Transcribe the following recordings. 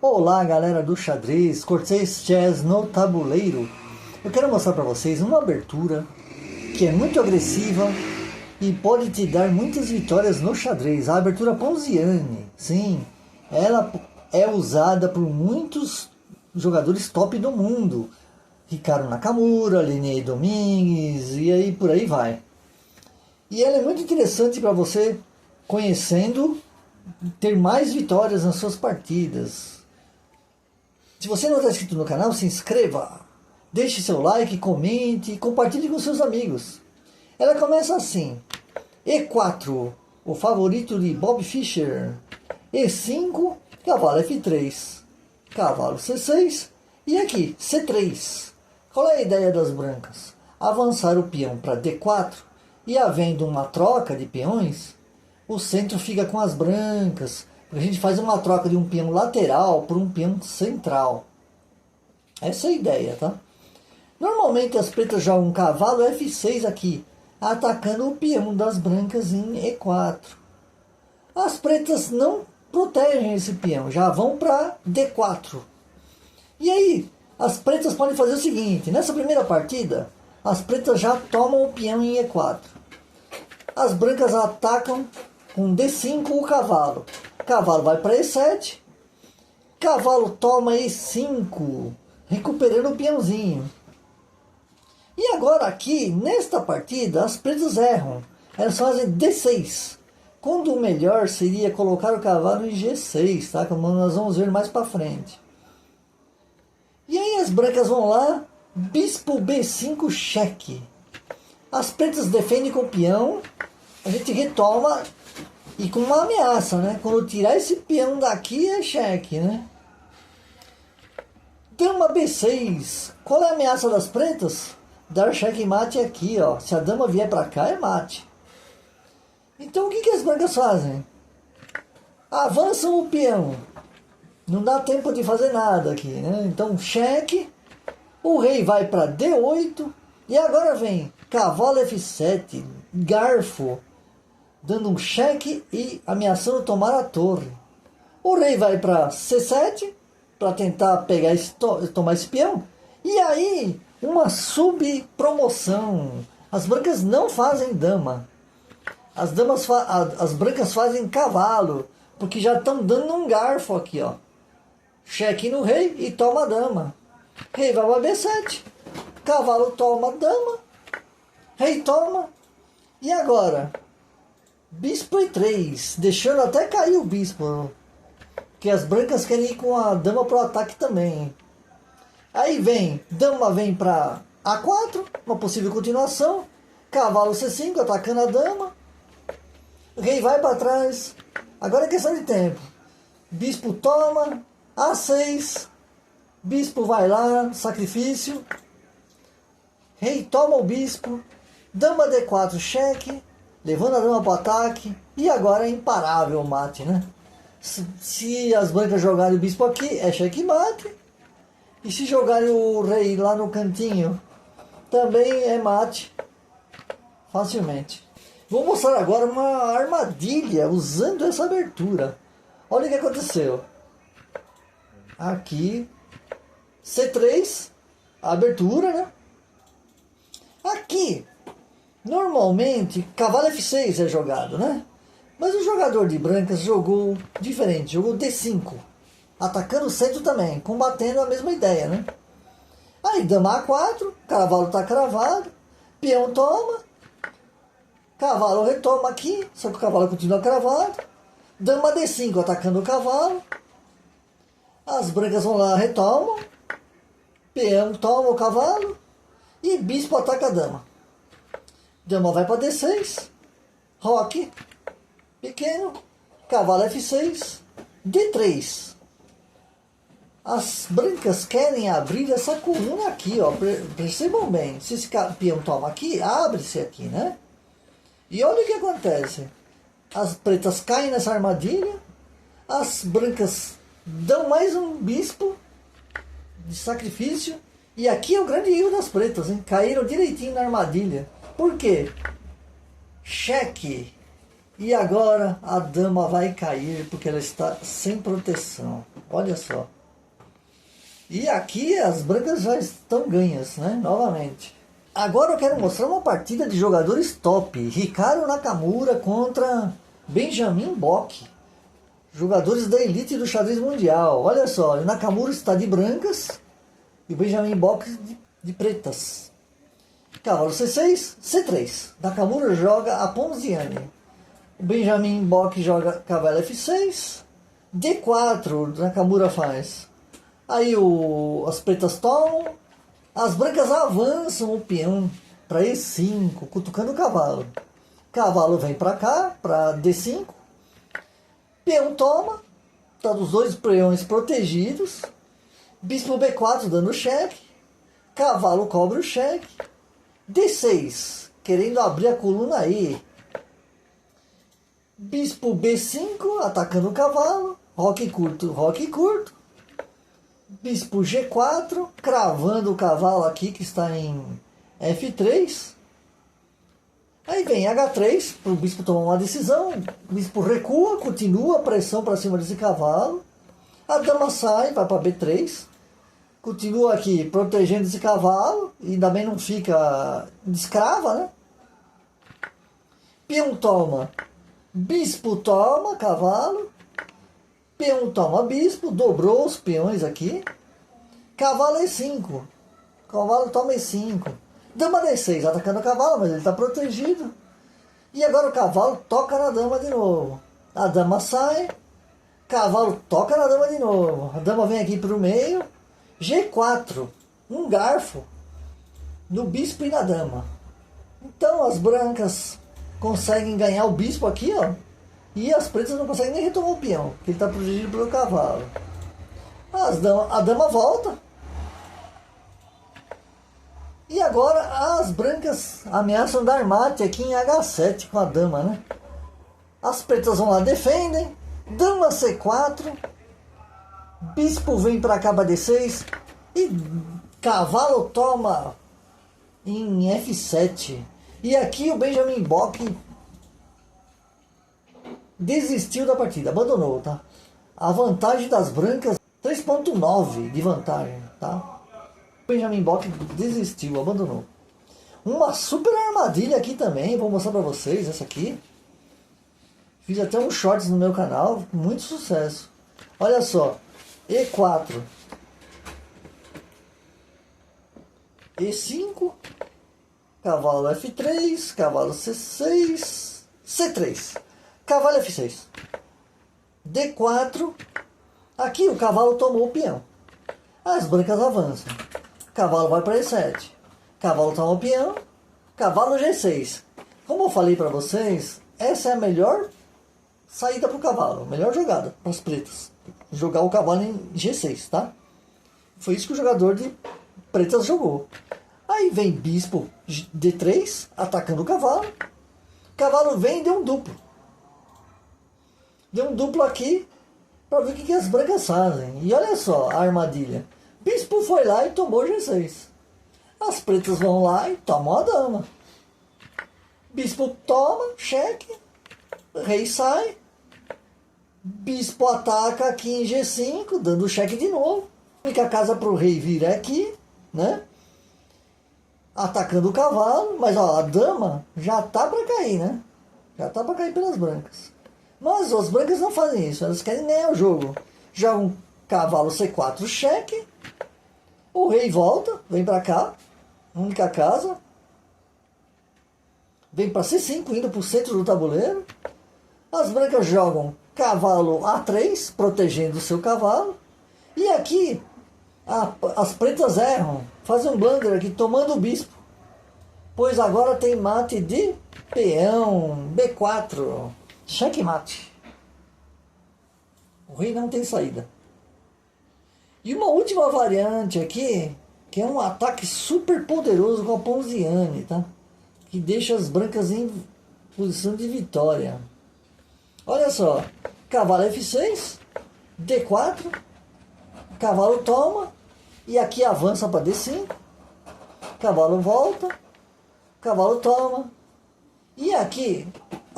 Olá galera do xadrez, Cortez Chess no tabuleiro. Eu quero mostrar para vocês uma abertura que é muito agressiva e pode te dar muitas vitórias no xadrez. A abertura Ponziani, sim, ela é usada por muitos jogadores top do mundo. Ricardo Nakamura, Linei Domingues e aí por aí vai. E ela é muito interessante para você, conhecendo, ter mais vitórias nas suas partidas. Se você não está inscrito no canal, se inscreva, deixe seu like, comente e compartilhe com seus amigos. Ela começa assim: E4, o favorito de Bob Fischer. E5, cavalo F3, cavalo C6 e aqui C3. Qual é a ideia das brancas? Avançar o peão para D4 e, havendo uma troca de peões, o centro fica com as brancas. A gente faz uma troca de um peão lateral por um peão central. Essa é a ideia, tá? Normalmente as pretas jogam um cavalo F6 aqui, atacando o peão das brancas em E4. As pretas não protegem esse peão, já vão para D4. E aí, as pretas podem fazer o seguinte: nessa primeira partida, as pretas já tomam o peão em E4. As brancas atacam com D5 o cavalo. Cavalo vai para E7. Cavalo toma E5, recuperando o peãozinho. E agora aqui, nesta partida, as pretas erram. Elas fazem D6. Quando o melhor seria colocar o cavalo em G6, tá? Como nós vamos ver mais para frente. E aí as brancas vão lá, bispo B5 cheque. As pretas defendem com o peão, a gente retoma e com uma ameaça, né? Quando tirar esse peão daqui é cheque, né? Dama B6. Qual é a ameaça das pretas? Dar checkmate aqui, ó. Se a dama vier para cá, é mate. Então o que as brancas fazem? Avançam o peão. Não dá tempo de fazer nada aqui, né? Então cheque. O rei vai para D8. E agora vem cavalo F7. Garfo. Dando um cheque e ameaçando tomar a torre. O rei vai para C7. Para tentar pegar tomar esse peão. E aí, uma subpromoção. As brancas não fazem dama. As brancas fazem cavalo. Porque já estão dando um garfo aqui, ó. Cheque no rei e toma a dama. Rei vai para B7. Cavalo toma a dama. Rei toma. E agora? Bispo E3. Deixando até cair o bispo. Que as brancas querem ir com a dama para o ataque também. Aí vem, dama vem para A4, uma possível continuação. Cavalo C5, atacando a dama. Rei vai para trás. Agora é questão de tempo. Bispo toma, A6. Bispo vai lá, sacrifício. Rei toma o bispo. Dama D4, cheque. Levando a dama para o ataque. E agora é imparável o mate, né? Se as brancas jogarem o bispo aqui, é checkmate. E se jogarem o rei lá no cantinho, também é mate. Facilmente. Vou mostrar agora uma armadilha usando essa abertura. Olha o que aconteceu. Aqui, C3, a abertura, né? Aqui, normalmente, cavalo F6 é jogado, né? Mas o jogador de brancas jogou diferente, jogou D5. Atacando o centro também, combatendo a mesma ideia, né? Aí dama A4, cavalo está cravado, peão toma, cavalo retoma aqui, só que o cavalo continua cravado. Dama D5 atacando o cavalo. As brancas vão lá, retomam. Peão toma o cavalo. E bispo ataca a dama. Dama vai para D6. Roque. Pequeno, cavalo F6, D3. As brancas querem abrir essa coluna aqui, ó. Percebam bem, se esse peão toma aqui, abre-se aqui, né? E olha o que acontece. As pretas caem nessa armadilha, as brancas dão mais um bispo de sacrifício, e aqui é o grande erro das pretas, hein? Caíram direitinho na armadilha. Por quê? Cheque. E agora a dama vai cair porque ela está sem proteção. Olha só. E aqui as brancas já estão ganhas, né? Novamente. Agora eu quero mostrar uma partida de jogadores top. Ricardo Nakamura contra Benjamin Bock. Jogadores da elite do xadrez mundial. Olha só, o Nakamura está de brancas e o Benjamin Bock de pretas. Cavalo C6, C3. Nakamura joga a Ponziani. O Benjamin Bock joga cavalo F6. D4, Nakamura faz. Aí as pretas tomam. As brancas avançam o peão para E5, cutucando o cavalo. Cavalo vem para cá, para D5. Peão toma. Tá dos dois peões protegidos. Bispo B4 dando cheque. Cavalo cobre o cheque. D6, querendo abrir a coluna E. Bispo B5, atacando o cavalo. Roque curto, roque curto. Bispo G4, cravando o cavalo aqui que está em F3. Aí vem H3, para o bispo tomar uma decisão. O bispo recua, continua a pressão para cima desse cavalo. A dama sai, vai para B3. Continua aqui protegendo esse cavalo. E também não fica de escrava, né? Peão toma. Bispo toma, cavalo. Peão toma bispo, dobrou os peões aqui. Cavalo E5. Cavalo toma E5. Dama D6, atacando o cavalo, mas ele está protegido. E agora o cavalo toca na dama de novo. A dama sai. Cavalo toca na dama de novo. A dama vem aqui para o meio. G4. Um garfo no bispo e na dama. Então as brancas conseguem ganhar o bispo aqui, ó. E as pretas não conseguem nem retomar o peão, porque ele está protegido pelo cavalo. A dama volta. E agora as brancas ameaçam dar mate aqui em H7 com a dama, né? As pretas vão lá, defendem. Dama C4. Bispo vem para cá para D6. E cavalo toma em F7. E aqui o Benjamin Bock desistiu da partida, abandonou, tá? A vantagem das brancas, 3.9 de vantagem, tá? Benjamin Bock desistiu, abandonou. Uma super armadilha aqui também, vou mostrar pra vocês essa aqui. Fiz até uns shorts no meu canal, muito sucesso. Olha só, E4, E5, cavalo F3, cavalo C6, C3, cavalo F6, D4, aqui o cavalo tomou o peão. As brancas avançam. Cavalo vai para E7. Cavalo toma o peão. Cavalo G6. Como eu falei para vocês, essa é a melhor saída para o cavalo. Melhor jogada para as pretas. Jogar o cavalo em G6, tá? Foi isso que o jogador de pretas jogou. Aí vem bispo D3, atacando o cavalo. Cavalo vem e deu um duplo. Deu um duplo aqui para ver o que as brancas fazem. E olha só a armadilha. Bispo foi lá e tomou G6. As pretas vão lá e tomam a dama. Bispo toma, cheque. Rei sai. Bispo ataca aqui em G5, dando cheque de novo. A única casa para o rei vir é aqui, né? Atacando o cavalo. Mas ó, a dama já tá para cair, né? Já tá para cair pelas brancas. Mas as brancas não fazem isso. Elas querem ganhar o jogo. Jogam cavalo C4, cheque. O rei volta, vem para cá, única casa. Vem para C5, indo para o centro do tabuleiro. As brancas jogam cavalo A3, protegendo o seu cavalo. E aqui, as pretas erram, fazem um blunder aqui, tomando o bispo. Pois agora tem mate de peão, B4, cheque mate. O rei não tem saída. E uma última variante aqui, que é um ataque super poderoso com a Ponziani, tá? Que deixa as brancas em posição de vitória. Olha só, cavalo F6, D4, cavalo toma, e aqui avança para D5, cavalo volta, cavalo toma, e aqui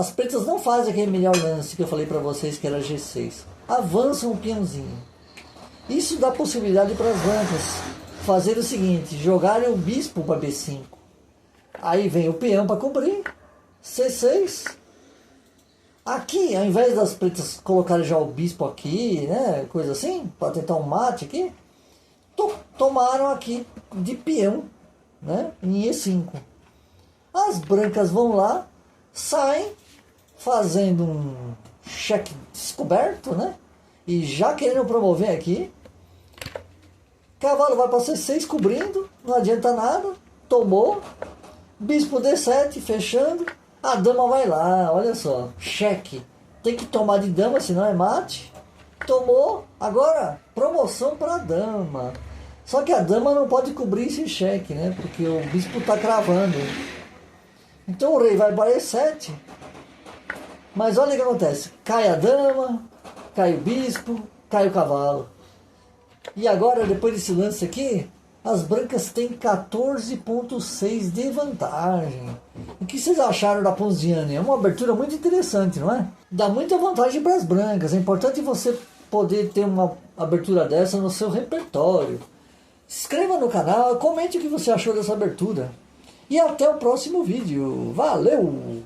As pretas não fazem aquele melhor lance que eu falei para vocês que era G6. Avançam um peãozinho. Isso dá possibilidade para as brancas fazer o seguinte, jogarem o bispo para B5. Aí vem o peão para cobrir, C6. Aqui, ao invés das pretas colocarem já o bispo aqui, né, coisa assim, para tentar um mate aqui, tomaram aqui de peão, né, em E5. As brancas vão lá, saem, fazendo um cheque descoberto, né, e já querendo promover aqui. Cavalo vai para C6 cobrindo, não adianta nada, tomou. Bispo D7 fechando, a dama vai lá, olha só, cheque. Tem que tomar de dama, senão é mate. Tomou, agora promoção para a dama. Só que a dama não pode cobrir esse cheque, né? Porque o bispo está cravando. Então o rei vai para E7. Mas olha o que acontece, cai a dama, cai o bispo, cai o cavalo. E agora, depois desse lance aqui, as brancas têm 14,6 de vantagem. O que vocês acharam da Ponziani? É uma abertura muito interessante, não é? Dá muita vantagem para as brancas. É importante você poder ter uma abertura dessa no seu repertório. Se inscreva no canal, comente o que você achou dessa abertura. E até o próximo vídeo. Valeu!